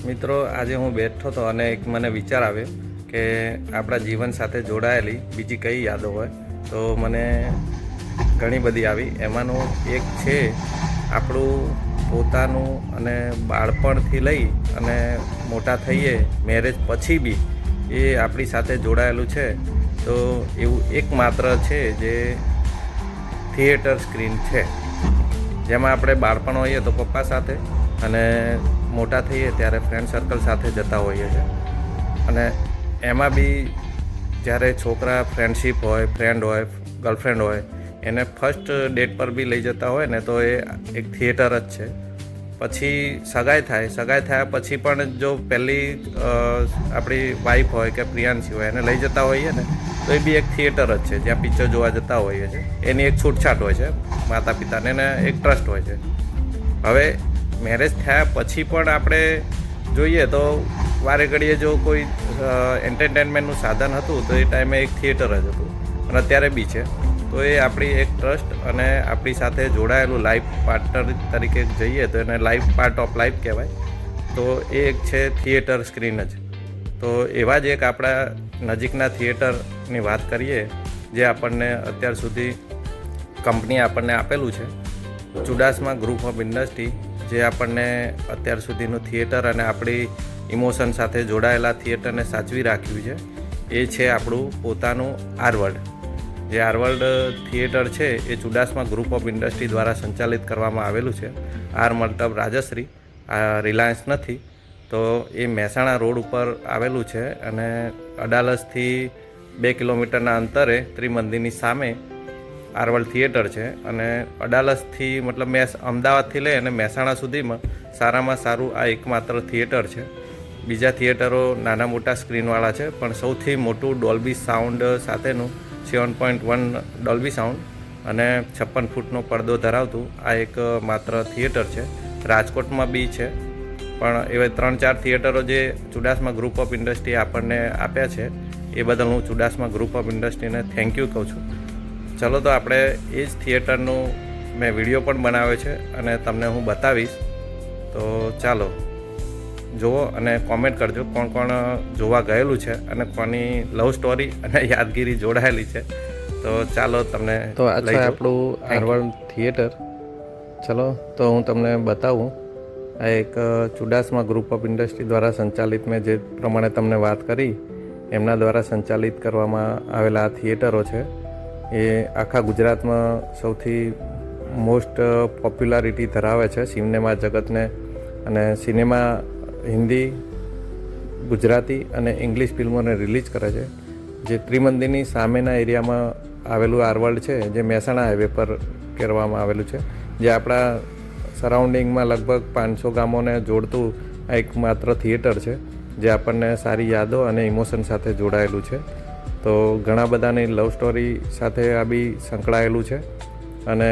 મિત્રો, આજે હું બેઠો હતો અને એક મને વિચાર આવ્યો કે આપણા જીવન સાથે જોડાયેલી બીજી કઈ યાદો હોય. તો મને ઘણી બધી આવી. એમાંનું એક છે આપણું પોતાનું અને બાળપણથી લઈ અને મોટા થઈએ મેરેજ પછી બી એ આપણી સાથે જોડાયેલું છે. તો એવું એકમાત્ર છે જે થિયેટર સ્ક્રીન છે, જેમાં આપણે બાળપણ હોઈએ તો પપ્પા સાથે અને મોટા થઈએ ત્યારે ફ્રેન્ડ સર્કલ સાથે જતા હોઈએ છીએ. અને એમાં બી જ્યારે છોકરા ફ્રેન્ડશિપ હોય, ફ્રેન્ડ હોય, ગર્લફ્રેન્ડ હોય, એને ફર્સ્ટ ડેટ પર બી લઈ જતા હોય ને તો એ એક થિયેટર જ છે. પછી સગાઈ થયા પછી પણ જો પહેલી આપણી વાઈફ હોય કે પ્રિયાંશી હોય એને લઈ જતા હોઈએ ને તો એ બી એક થિયેટર જ છે, જ્યાં પિક્ચર જોવા જતા હોઈએ છીએ. એની એક છૂટછાટ હોય છે માતા પિતાને, એને એક ટ્રસ્ટ હોય છે. હવે મેરેજ થયા પછી પણ આપણે જોઈએ તો વારે ઘડીએ જો કોઈ એન્ટરટેનમેન્ટનું સાધન હતું તો એ ટાઈમે એક થિયેટર જ હતું અને અત્યારે બી છે. તો એ આપણી એક ટ્રસ્ટ અને આપણી સાથે જોડાયેલું લાઈફ પાર્ટનર તરીકે જઈએ તો એને લાઈફ પાર્ટ ઓફ લાઈફ કહેવાય. તો એ એક છે થિયેટર સ્ક્રીન જ. તો એવા જ એક આપણા નજીકના થિયેટરની વાત કરીએ જે આપણને અત્યાર સુધી કંપનીએ આપણને આપેલું છે, ચુડાસમા ગ્રુપ ઓફ ઇન્ડસ્ટ્રી, જે આપણને અત્યાર સુધીનું થિયેટર અને આપણી ઇમોશન સાથે જોડાયેલા થિયેટરને સાચવી રાખ્યું છે. એ છે આપણું પોતાનું આરવર્લ્ડ. જે આરવર્લ્ડ થિયેટર છે એ ચુડાસમા ગ્રુપ ઓફ ઇન્ડસ્ટ્રી દ્વારા સંચાલિત કરવામાં આવેલું છે. આર મતલબ રાજશ્રી, આ રિલાયન્સ નથી. તો એ મહેસાણા રોડ ઉપર આવેલું છે અને અડાલજથી 2 કિલોમીટરના અંતરે ત્રિમંદિરની સામે આરવર્લ્ડ થિયેટર છે. અને અડાલજથી મતલબ અમદાવાદથી લઈ અને મહેસાણા સુધીમાં સારામાં સારું આ એકમાત્ર થિયેટર છે. બીજા થિયેટરો નાના મોટા સ્ક્રીનવાળા છે, પણ સૌથી મોટું ડોલ્બી સાઉન્ડ સાથેનું 7.1 ડોલ્બી સાઉન્ડ અને 56 ફૂટનો પડદો ધરાવતું આ એક માત્ર થિયેટર છે. રાજકોટમાં બી છે, પણ એવા 3-4 થિયેટરો જે ચુડાસમા ગ્રુપ ઓફ ઇન્ડસ્ટ્રીએ આપણને આપ્યા છે એ બદલ હું ચુડાસમા ગ્રુપ ઓફ ઇન્ડસ્ટ્રીને થેન્ક યુ કહું છું. ચલો તો આપણે એ જ થિયેટરનું મેં વિડીયો પણ બનાવ્યો છે અને તમને હું બતાવીશ. તો ચાલો જુઓ અને કોમેન્ટ કરજો કોણ કોણ જોવા ગયેલું છે અને કોની લવ સ્ટોરી અને યાદગીરી જોડાયેલી છે. તો ચાલો તમને તો આ છે આપણું આરવર્લ્ડ થિયેટર. ચલો તો હું તમને બતાવું. આ એક ચુડાસમા ગ્રુપ ઓફ ઇન્ડસ્ટ્રી દ્વારા સંચાલિત, મેં જે પ્રમાણે તમને વાત કરી એમના દ્વારા સંચાલિત કરવામાં આવેલા આ થિયેટરો છે. એ આખા ગુજરાતમાં સૌથી મોસ્ટ પોપ્યુલારિટી ધરાવે છે સિનેમા જગતને. અને સિનેમા હિન્દી, ગુજરાતી અને ઇંગ્લિશ ફિલ્મોને રિલીઝ કરે છે. જે ત્રિમંદિરની સામેના એરિયામાં આવેલું આરવર્લ્ડ છે, જે મહેસાણા હાઈવે પર કરવામાં આવેલું છે, જે આપણા સરાઉન્ડિંગમાં લગભગ 500 ગામોને જોડતું આ એક માત્ર થિયેટર છે, જે આપણને સારી યાદો અને ઇમોશન સાથે જોડાયેલું છે. તો ઘણા બધાની લવ સ્ટોરી સાથે આ બી સંકળાયેલું છે અને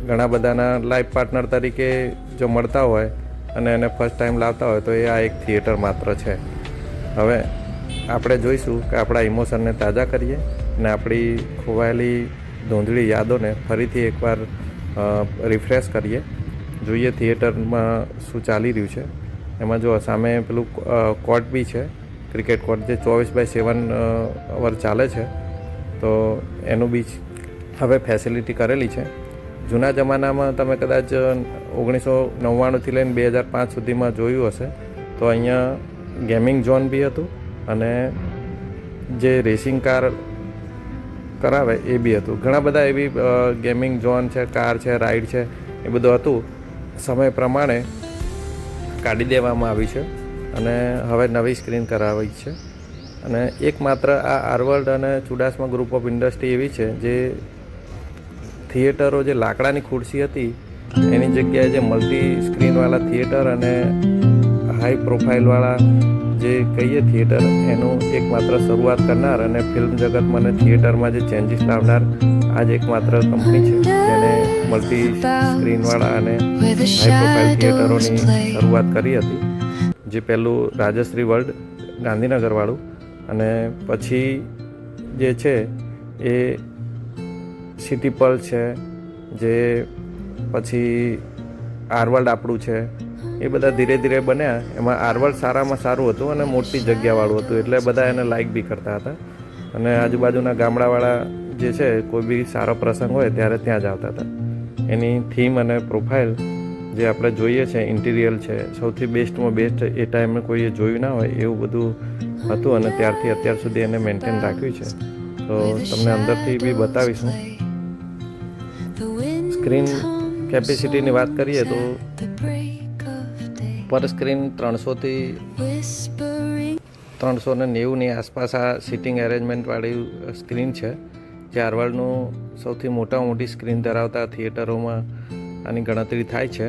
ઘણા બધાના લાઈફ પાર્ટનર તરીકે જો મળતા હોય અને એને ફર્સ્ટ ટાઈમ લાવતા હોય તો એ આ એક થિયેટર માત્ર છે. હવે આપણે જોઈશું કે આપણા ઇમોશનને તાજા કરીએ અને આપણી ખોવાયેલી ધૂંધળી યાદોને ફરીથી એકવાર રિફ્રેશ કરીએ. જોઈએ થિયેટરમાં શું ચાલી રહ્યું છે. એમાં જો સામે પેલું કોર્ટ બી છે, ક્રિકેટ કોર્ટ, જે 24/7 અવર ચાલે છે. તો એનું બી હવે ફેસિલિટી કરેલી છે. જૂના જમાનામાં તમે કદાચ 1999થી લઈને 2005 સુધીમાં જોયું હશે તો અહીંયા ગેમિંગ ઝોન બી હતું અને જે રેસિંગ કાર કરાવે એ બી હતું. ઘણા બધા એવી ગેમિંગ ઝોન છે, કાર છે, રાઈડ છે, એ બધું હતું. સમય પ્રમાણે કાઢી દેવામાં આવી છે અને હવે નવી સ્ક્રીન કરાવી છે. અને એકમાત્ર આ આરવર્લ્ડ અને ચુડાસમા ગ્રુપ ઓફ ઇન્ડસ્ટ્રી એવી છે જે થિયેટરો, જે લાકડાની ખુરશી હતી એની જગ્યાએ જે મલ્ટી સ્ક્રીનવાળા થિયેટર અને હાઈ પ્રોફાઇલવાળા જે કહીએ થિયેટર, એનું એકમાત્ર શરૂઆત કરનાર અને ફિલ્મ જગતમાં અને થિયેટરમાં જે ચેન્જીસ લાવનાર આ જ એકમાત્ર કંપની છે જેને મલ્ટી સ્ક્રીનવાળા અને હાઈ પ્રોફાઇલ થિયેટરોની શરૂઆત કરી હતી. જે પહેલું રાજશ્રી વર્લ્ડ ગાંધીનગરવાળું અને પછી જે છે એ સિટી પલ્સ છે, જે પછી આરવર્લ્ડ આપણું છે, એ બધા ધીરે ધીરે બન્યા. એમાં આરવલ સારામાં સારું હતું અને મોટી જગ્યાવાળું હતું, એટલે બધા એને લાઇક બી કરતા હતા. અને આજુબાજુના ગામડાવાળા જે છે કોઈ બી સારો પ્રસંગ હોય ત્યારે ત્યાં જ આવતા હતા. એની થીમ અને પ્રોફાઇલ જે આપણે જોઈએ છે, ઇન્ટિરિયર છે, સૌથી બેસ્ટમાં બેસ્ટ એ ટાઈમે કોઈએ જોયું ના હોય એવું બધું હતું. અને ત્યારથી અત્યાર સુધી એને મેન્ટેન રાખ્યું છે. તો તમને અંદરથી બી બતાવીશું. સ્ક્રીન કેપેસિટીની વાત કરીએ તો પર સ્ક્રીન 390ની આસપાસ આ સિટિંગ એરેન્જમેન્ટવાળી સ્ક્રીન છે, જે આરવલનું સૌથી મોટામાં મોટી સ્ક્રીન ધરાવતા થિયેટરોમાં આની ગણતરી થાય છે.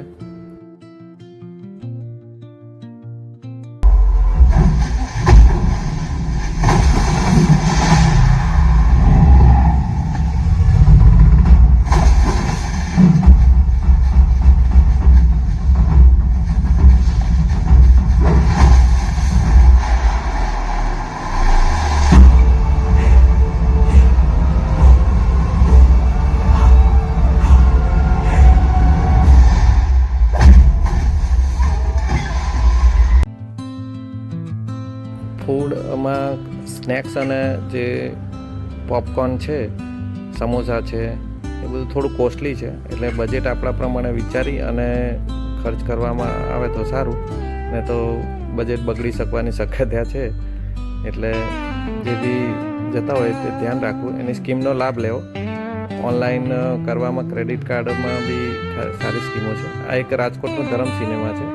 ફૂડમાં સ્નેક્સ અને જે પોપકોર્ન છે, સમોસા છે, એ બધું થોડું કોસ્ટલી છે. એટલે બજેટ આપણા પ્રમાણે વિચારી અને ખર્ચ કરવામાં આવે તો સારું, ને તો બજેટ બગડી શકવાની શક્યતા છે. એટલે જે બી જતા હોય તે ધ્યાન રાખવું, એની સ્કીમનો લાભ લેવો. ઓનલાઈન કરવામાં ક્રેડિટ કાર્ડમાં બી સારી સ્કીમો છે. આ એક રાજકોટનું ધરમ સિનેમા છે,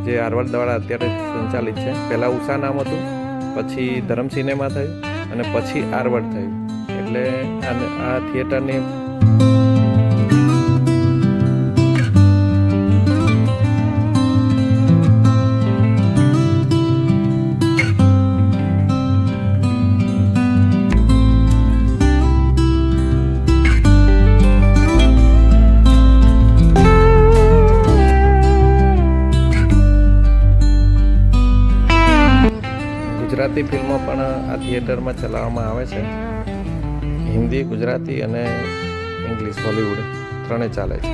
જે આરવલ દ્વારા અત્યારે સંચાલિત છે. પહેલાં ઉષા નામ હતું, પછી ધરમ સિનેમા થયું અને પછી આરવલ થયું. એટલે આ થિયેટરની ગુજરાતી ફિલ્મો પણ આ થિયેટરમાં ચલાવવામાં આવે છે. હિન્દી, ગુજરાતી અને ઇંગ્લિશ, હોલિવૂડ ત્રણે ચાલે છે.